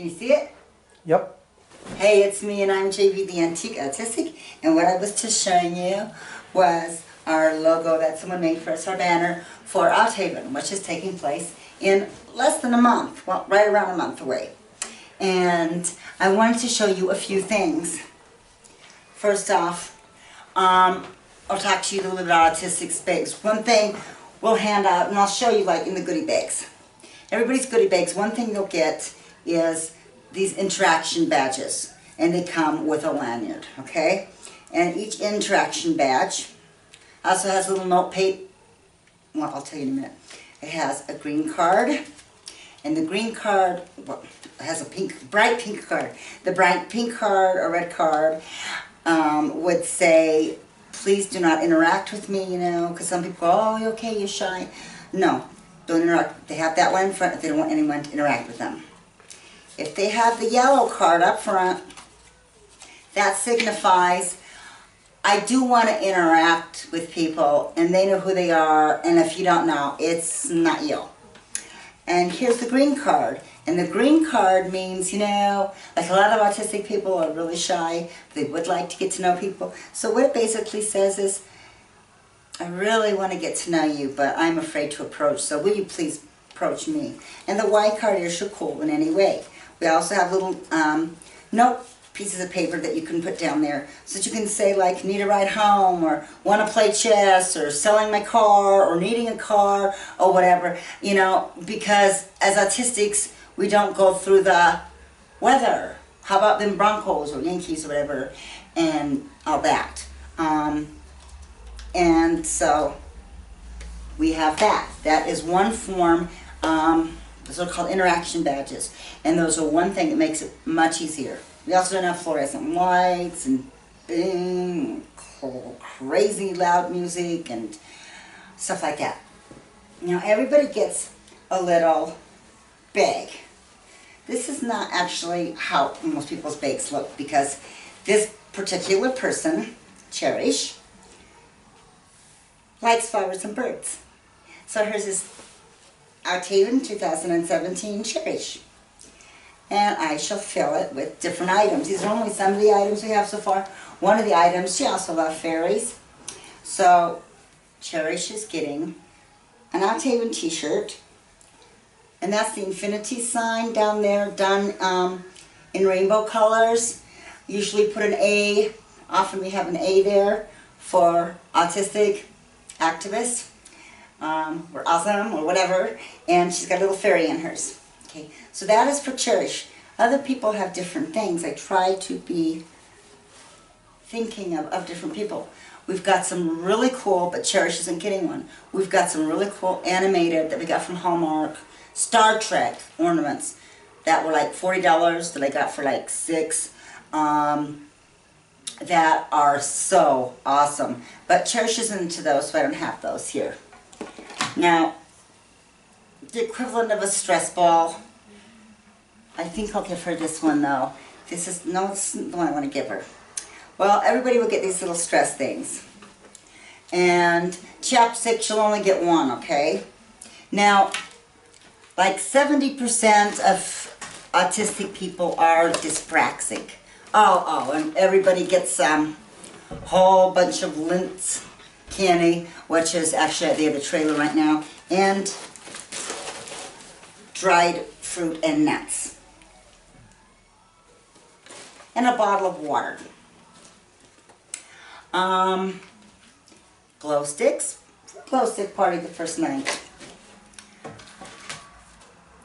Can you see it? Yep. Hey, it's me and I'm JV the Antique Autistic, and what I was just showing you was our logo that someone made for us, our banner for AutHaven, which is taking place in less than a month, well, right around a month away. And I wanted to show you a few things. First off, I'll talk to you a little bit about autistic bags. One thing we'll hand out, and I'll show you like in the goodie bags. Everybody's goodie bags, one thing you'll get is these interaction badges, and they come with a lanyard, okay? And each interaction badge also has a little note paper. Well, I'll tell you in a minute. It has a green card, and the green card, well, it has a bright pink card. The bright pink card or red card would say, please do not interact with me, you know, because some people go, oh, you're okay, you're shy. No, don't interact. They have that one in front if they don't want anyone to interact with them. If they have the yellow card up front, that signifies I do want to interact with people and they know who they are, and if you don't know, it's not you. And here's the green card. And the green card means, you know, like a lot of autistic people are really shy. They would like to get to know people. So what it basically says is, I really want to get to know you, but I'm afraid to approach, so will you please approach me? And the white card is you're cool in any way. We also have little note pieces of paper that you can put down there so that you can say like, need a ride home, or want to play chess, or selling my car, or needing a car, or whatever, you know, because as autistics, we don't go through the weather. How about them Broncos or Yankees or whatever, and all that. And so we have that. That is one form. Those are called interaction badges, and those are one thing that makes it much easier. We also don't have fluorescent lights and bing, crazy loud music and stuff like that. Now everybody gets a little bag. This is not actually how most people's bags look, because this particular person, Cherish, likes flowers and birds. So here's his AutHaven 2017 Cherish. And I shall fill it with different items. These are only some of the items we have so far. One of the items, she also loves fairies. So Cherish is getting an AutHaven t-shirt. And that's the infinity sign down there, done in rainbow colors. Usually put an A, often we have an A there for autistic activists. Or awesome, or whatever, and she's got a little fairy in hers. Okay, so that is for Cherish. Other people have different things. I try to be thinking of different people. We've got some really cool, but Cherish isn't getting one. We've got some really cool animated that we got from Hallmark, Star Trek ornaments that were like $40 that I got for like $6. That are so awesome. But Cherish isn't into those, so I don't have those here. Now, the equivalent of a stress ball, I think I'll give her this one though. This is, no, it's the one I want to give her. Well, everybody will get these little stress things. And chapstick, she'll only get one, okay? Now, like 70% of autistic people are dyspraxic. Oh, and everybody gets a whole bunch of Lindt candy, which is actually at the other trailer right now, and dried fruit and nuts. And a bottle of water. Glow sticks. Glow stick party the first night.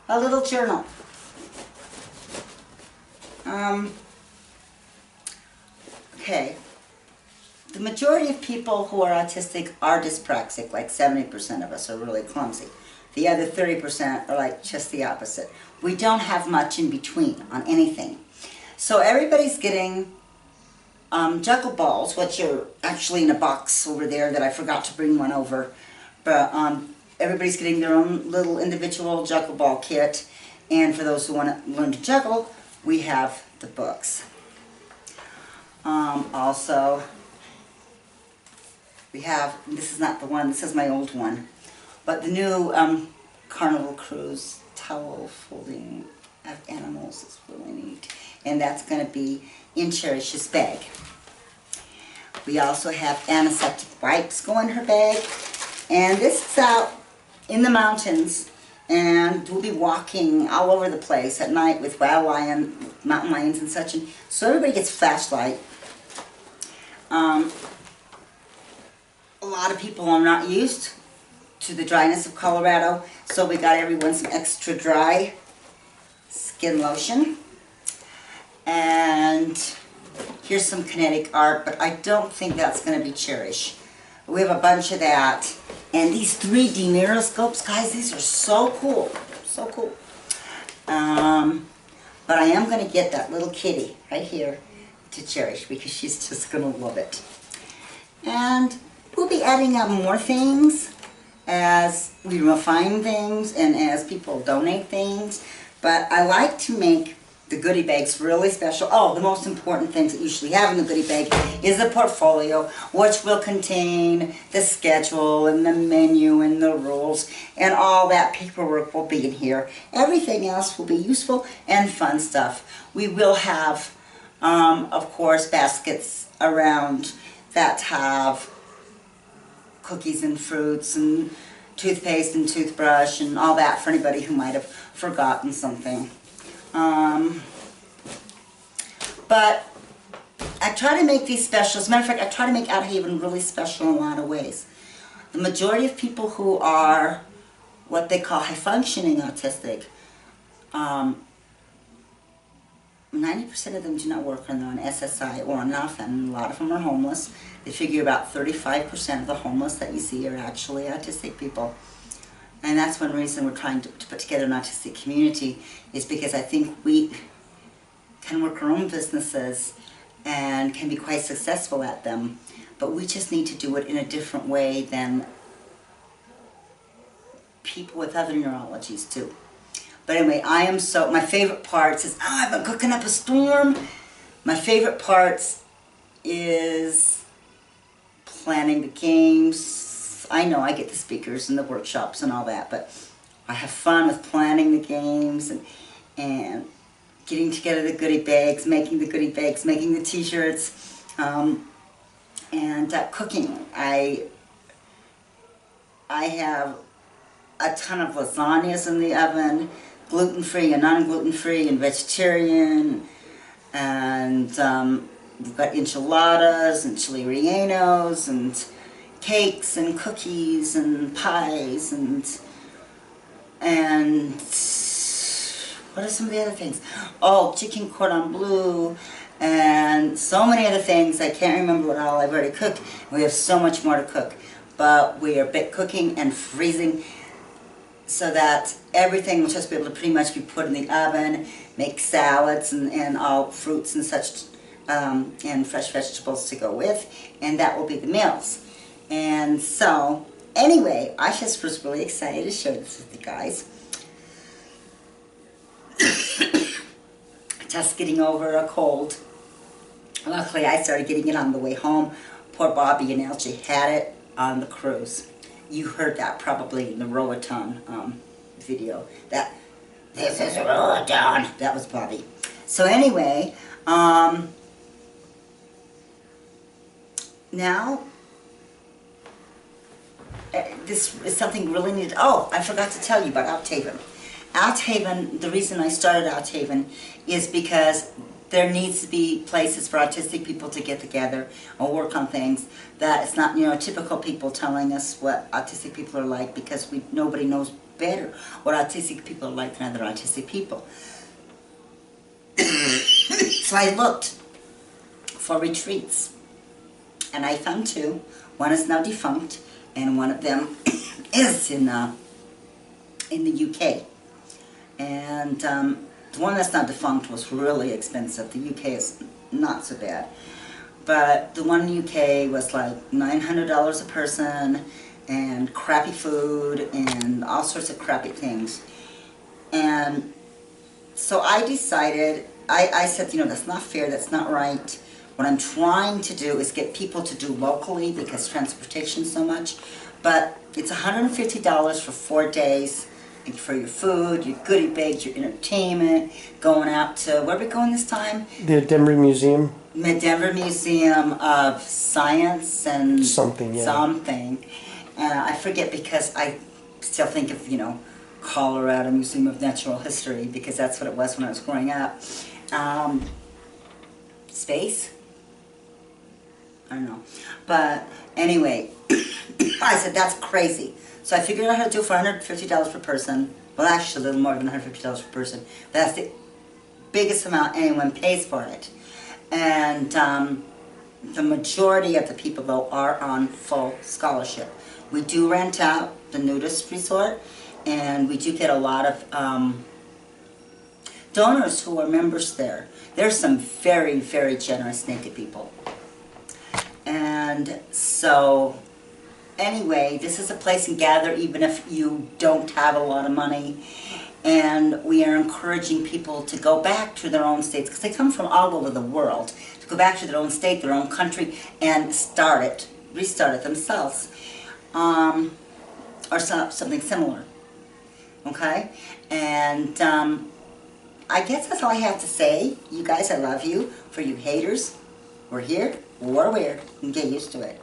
A little journal. Okay. The majority of people who are autistic are dyspraxic, like 70% of us are really clumsy. The other 30% are like just the opposite. We don't have much in between on anything. So everybody's getting juggle balls, which are actually in a box over there that I forgot to bring one over. But everybody's getting their own little individual juggle ball kit. And for those who want to learn to juggle, we have the books. Also, we have, this is not the one, this is my old one, but the new Carnival Cruise towel folding of animals. It's really neat. And that's going to be in Cherish's bag. We also have antiseptic wipes go in her bag. And this is out in the mountains, and we'll be walking all over the place at night with mountain lions and such. And so everybody gets a flashlight. A lot of people are not used to the dryness of Colorado, so we got everyone some extra dry skin lotion. And here's some kinetic art, but I don't think that's going to be Cherish. We have a bunch of that. And these 3D mirroscopes, guys, these are so cool. So cool. But I am going to get that little kitty right here to Cherish because she's just going to love it. And we'll be adding up more things as we refine things and as people donate things. But I like to make the goodie bags really special. Oh, the most important things that you usually have in the goodie bag is the portfolio, which will contain the schedule and the menu and the rules, and all that paperwork will be in here. Everything else will be useful and fun stuff. We will have, of course, baskets around that have cookies and fruits and toothpaste and toothbrush and all that for anybody who might have forgotten something. But I try to make these special. As a matter of fact, I try to make AutHaven really special in a lot of ways. The majority of people who are what they call high-functioning autistic, 90% of them do not work on SSI or on AutHaven, and a lot of them are homeless. They figure about 35% of the homeless that you see are actually autistic people. And that's one reason we're trying to put together an autistic community, is because I think we can work our own businesses and can be quite successful at them, but we just need to do it in a different way than people with other neurologies do. But anyway, my favorite parts is, I've been cooking up a storm. My favorite parts is planning the games. I know I get the speakers and the workshops and all that, but I have fun with planning the games and getting together the goodie bags, making the goodie bags, making the t-shirts, and cooking. I have a ton of lasagnas in the oven, gluten-free and non-gluten-free and vegetarian, and we've got enchiladas and chili rellenos and cakes and cookies and pies and what are some of the other things? Oh, chicken cordon bleu and so many other things. I can't remember what all I've already cooked. We have so much more to cook, but we are cooking and freezing so that everything will just be able to pretty much be put in the oven, make salads and all fruits and such, and fresh vegetables to go with, and that will be the meals. And so, anyway, I just was really excited to share this with you guys. Just getting over a cold. Luckily, I started getting it on the way home. Poor Bobby and Elsie had it on the cruise. You heard that probably in the Roatan video. This is Roatan. That was Bobby. So anyway, now this is something really neat. Oh, I forgot to tell you about AutHaven. AutHaven, the reason I started AutHaven is because there needs to be places for autistic people to get together and work on things that it's not neurotypical people telling us what autistic people are like, because nobody knows better what autistic people are like than other autistic people. So I looked for retreats, and I found two. One is now defunct, and one of them is in the UK. And the one that's not defunct was really expensive. The UK is not so bad. But the one in the UK was like $900 a person, and crappy food, and all sorts of crappy things. And so I decided, I said, you know, that's not fair, that's not right. What I'm trying to do is get people to do locally, because transportation's so much. But it's $150 for 4 days. for your food, your goodie bags, your entertainment, going out to, where are we going this time? The Denver Museum. The Denver Museum of Science and Something, yeah. something. I forget because I still think of, you know, Colorado Museum of Natural History because that's what it was when I was growing up. Space? I don't know. But anyway, I said, that's crazy. So I figured out how to do it for $150 per person. Well, actually, a little more than $150 per person. That's the biggest amount anyone pays for it. And the majority of the people, though, are on full scholarship. We do rent out the nudist resort, and we do get a lot of donors who are members there. There's some very, very generous naked people. And so, anyway, this is a place to gather even if you don't have a lot of money. And we are encouraging people to go back to their own states, because they come from all over the world, to go back to their own state, their own country, and restart it themselves. Or something similar. Okay? And I guess that's all I have to say. You guys, I love you. For you haters, we're here, we're weird, and get used to it.